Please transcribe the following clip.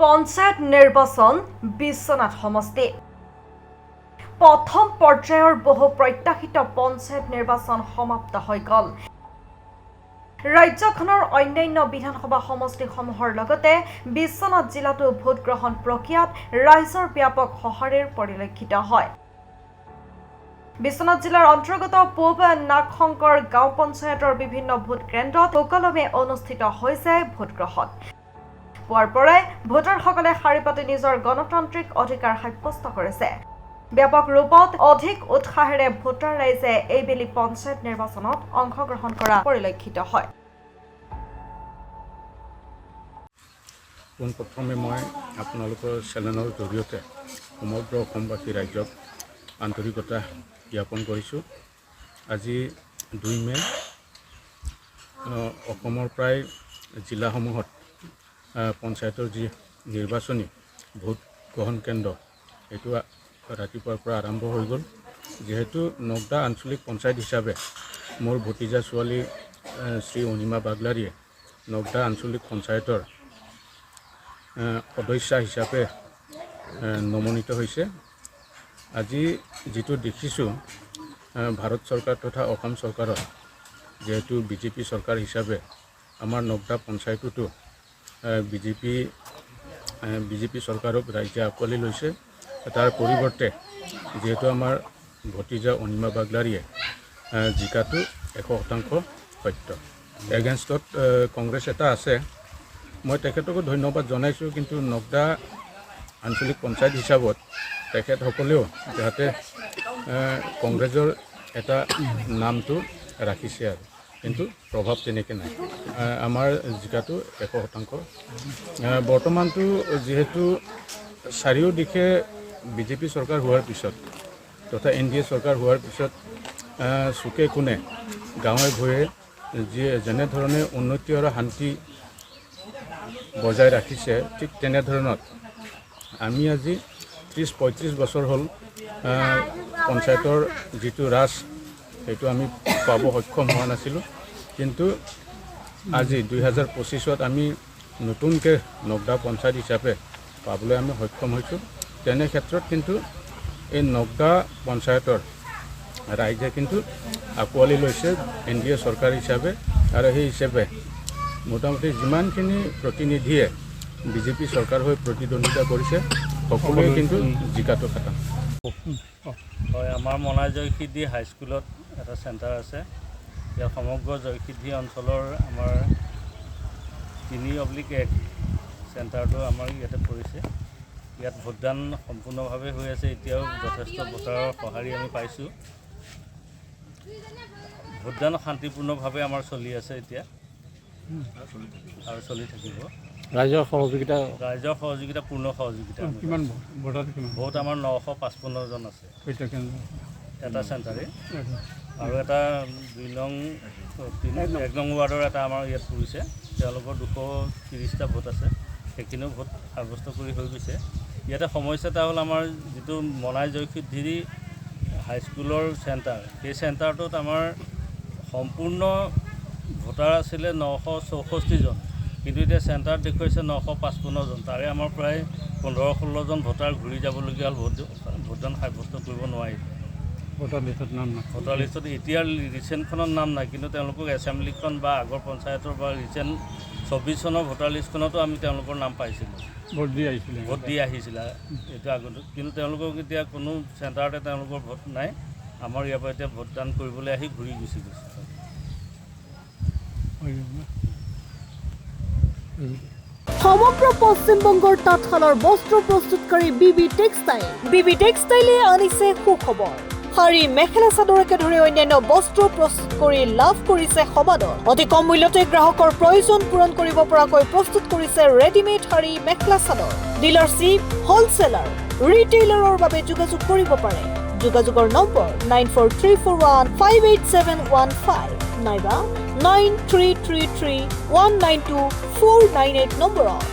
পঞ্চায়ত নিৰ্বাচন বিশ্বনাথ সমষ্টি প্ৰথম পৰ্যায়ৰ বহু প্ৰত্যাশিত পঞ্চায়ত নিৰ্বাচন সমাপ্ত হৈ গ'ল। ৰাজ্যখনৰ অন্যান্য বিধানসভা সমষ্টিসমূহৰ লগতে বিশ্বনাথ জিলাতো ভোট গ্ৰহণ প্ৰক্ৰিয়াত ৰাইজৰ ব্যাপক সঁহাৰিৰ পৰিলক্ষিত হয়। বিশ্বনাথ জিলাৰ অন্তৰ্গত পূব নাগশংকৰ গাঁও পঞ্চায়তৰ বিভিন্ন ভোট কেন্দ্ৰত সুকলমে অনুষ্ঠিত হৈছে ভোট গ্ৰহণ। পুৱাৰ পৰাই ভোটাৰসকলে শাৰী পাতি নিজৰ গণতান্ত্ৰিক অধিকাৰ সাব্যস্ত কৰিছে। ব্যাপক ৰূপত অধিক উৎসাহেৰে ভোটাৰ ৰাইজে এইবেলি পঞ্চায়ত নিৰ্বাচনত অংশগ্ৰহণ কৰা পৰিলক্ষিত হয়। পোনপ্ৰথমে মই আপোনালোকৰ চেনেলৰ জৰিয়তে সমগ্ৰ অসমবাসী ৰাইজক আন্তৰিকতা জ্ঞাপন কৰিছোঁ। আজি 2 মে অসমৰ প্ৰায় জিলাসমূহত পঞ্চায়তৰ যি নিৰ্বাচনী ভোট গ্ৰহণ কেন্দ্ৰ এইটো ৰাতিপুৱাৰ পৰা আৰম্ভ হৈ গ'ল। যিহেতু নগদা আঞ্চলিক পঞ্চায়ত হিচাপে মোৰ ভতিজা ছোৱালী শ্ৰী অনিমা বাগলাৰীয়ে নগদা আঞ্চলিক পঞ্চায়তৰ সদস্যা হিচাপে নমনিত হৈছে। আজি যিটো দেখিছোঁ ভাৰত চৰকাৰ তথা অসম চৰকাৰৰ যিহেতু বিজেপি চৰকাৰ হিচাপে আমাৰ নগদা পঞ্চায়ততো বিজেপি চৰকাৰক ৰাইজে আঁকোৱালি লৈছে। তাৰ পৰিৱৰ্তে যিহেতু আমাৰ ভতিজা অনিমা বাগলাৰীয়ে জিকাটো 100% সত্য। এগেইনষ্টত কংগ্ৰেছ এটা আছে, মই তেখেতকো ধন্যবাদ জনাইছোঁ। কিন্তু নগদা আঞ্চলিক পঞ্চায়ত হিচাপত তেখেতসকলেও যাতে কংগ্ৰেছৰ এটা নামটো ৰাখিছে আৰু কিন্তু প্ৰভাৱ তেনেকৈ নাই। আমাৰ জিকাটো 100%। বৰ্তমানটো যিহেতু চাৰিওদিশে বিজেপি চৰকাৰ হোৱাৰ পিছত তথা NDA চৰকাৰ হোৱাৰ পিছত চুকে কোণে গাঁৱে ভূঞে যেনেধৰণে উন্নতি আৰু শান্তি বজাই ৰাখিছে, ঠিক তেনেধৰণত আমি আজি 30-35 বছৰ হ'ল পঞ্চায়তৰ যিটো ৰাজ সেইটো আমি পাব সক্ষম হোৱা নাছিলোঁ। কিন্তু আজি 2025ত আমি নতুনকৈ নগদা পঞ্চায়ত হিচাপে পাবলৈ আমি সক্ষম হৈছোঁ। তেনে ক্ষেত্ৰত কিন্তু এই নগদা পঞ্চায়তৰ ৰাইজে কিন্তু আঁকোৱালি লৈছে NDA চৰকাৰ হিচাপে। আৰু সেই হিচাপে মোটামুটি যিমানখিনি প্ৰতিনিধিয়ে বিজেপি চৰকাৰ হৈ প্ৰতিদ্বন্দ্বিতা কৰিছে সকলোৱে কিন্তু জিকাটো খাটাং। হয়, আমাৰ মনাই জয়সিদ্ধি হাইস্কুলত এটা চেণ্টাৰ আছে। ইয়াৰ সমগ্ৰ জয়সিদ্ধি অঞ্চলৰ আমাৰ 3/1 চেণ্টাৰটো আমাৰ ইয়াতে পৰিছে। ইয়াত ভোটদান সম্পূৰ্ণভাৱে হৈ আছে। এতিয়াও যথেষ্ট ভোটাৰৰ সঁহাৰি আমি পাইছোঁ। ভোটদান শান্তিপূৰ্ণভাৱে আমাৰ চলি আছে এতিয়া আৰু চলি থাকিব। ৰাইজৰ সহযোগিতা পূৰ্ণ সহযোগিতা। ভোট আমাৰ 955 জন আছে এটা চেণ্টাৰে। আৰু এটা 1 নং ৱাৰ্ডৰ এটা আমাৰ ইয়াত পৰিছে, তেওঁলোকৰ 230টা ভোট আছে। সেইখিনিও ভোট সাব্যস্ত কৰি হৈ গৈছে। ইয়াতে সমস্যা এটা হ'ল আমাৰ যিটো মনাই জয়সিদ্ধি হাইস্কুলৰ চেণ্টাৰ, সেই চেণ্টাৰটোত আমাৰ সম্পূৰ্ণ ভোটাৰ আছিলে 964 জন, কিন্তু এতিয়া চেণ্টাৰত দেখুৱাইছে 955 জন। তাৰে আমাৰ প্ৰায় 15-16 জন ভোটাৰ ঘূৰি যাবলগীয়া হ'ল। ভোটদান সাব্যস্ত কৰিব নোৱাৰি। ভোটাৰ লিষ্টত এতিয়া ৰিচেণ্টখনত নাম নাই, কিন্তু তেওঁলোকক এছেম্বলিখন বা আগৰ পঞ্চায়তৰ বা ৰিচেণ্ট 24 চনৰ ভোটাৰ লিষ্টখনতো আমি তেওঁলোকৰ নাম পাইছিলোঁ, ভোট দি আহিছিলে এইটো আগতে। কিন্তু তেওঁলোকক এতিয়া কোনো চেণ্টাৰতে তেওঁলোকৰ ভোট নাই। আমাৰ ইয়াৰ পৰা এতিয়া ভোটদান কৰিবলৈ আহি ঘূৰি গুচি গৈছে। সমগ্ৰ পশ্চিমবংগৰ তাঁতশালৰ বস্ত্ৰ প্ৰস্তুতকাৰী বিবি টেক্সটাইলে আনিছে সুখবৰ। শাৰী, মেখেলা চাদৰকে ধৰি অন্যান্য বস্ত্ৰ প্ৰস্তুত কৰি লাভ কৰিছে সমাদৰ। অতি কম মূল্যতে গ্ৰাহকৰ প্ৰয়োজন পূৰণ কৰিব পৰাকৈ প্ৰস্তুত কৰিছে ৰেডিমেড শাৰী, মেখেলা চাদৰ। ডিলাৰশ্বিপ, হ'লচেলাৰ, ৰিটেইলাৰৰ বাবে যোগাযোগ কৰিব পাৰে। যোগাযোগৰ নম্বৰ 9434158715 নাইবা 9333192498 নম্বৰত।